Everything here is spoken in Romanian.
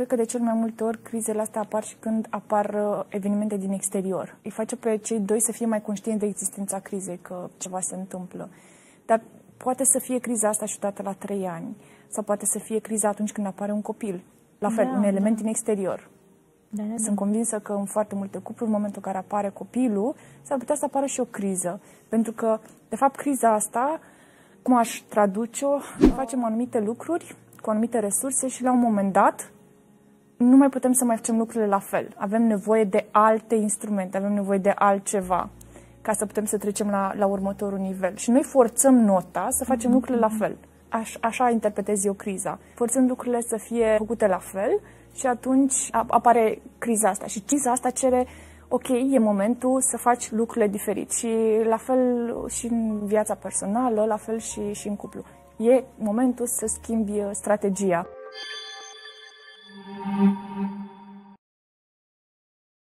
cred că de cel mai multe ori crizele astea apar și când apar evenimente din exterior. Îi face pe cei doi să fie mai conștienți de existența crizei, că ceva se întâmplă. Dar poate să fie criza asta și odată la 3 ani. Sau poate să fie criza atunci când apare un copil. La fel, un element din exterior. Sunt convinsă că în foarte multe cupluri, în momentul în care apare copilul, s-ar putea să apară și o criză. Pentru că, de fapt, criza asta, cum aș traduce-o, facem anumite lucruri cu anumite resurse și la un moment dat nu mai putem să mai facem lucrurile la fel. Avem nevoie de alte instrumente, avem nevoie de altceva ca să putem să trecem la următorul nivel. Și noi forțăm nota să facem lucrurile la fel. Așa interpretez eu criza. Forțând lucrurile să fie făcute la fel și atunci apare criza asta. Și criza asta cere, ok, e momentul să faci lucrurile diferit. Și la fel și în viața personală, la fel și în cuplu. E momentul să schimbi strategia.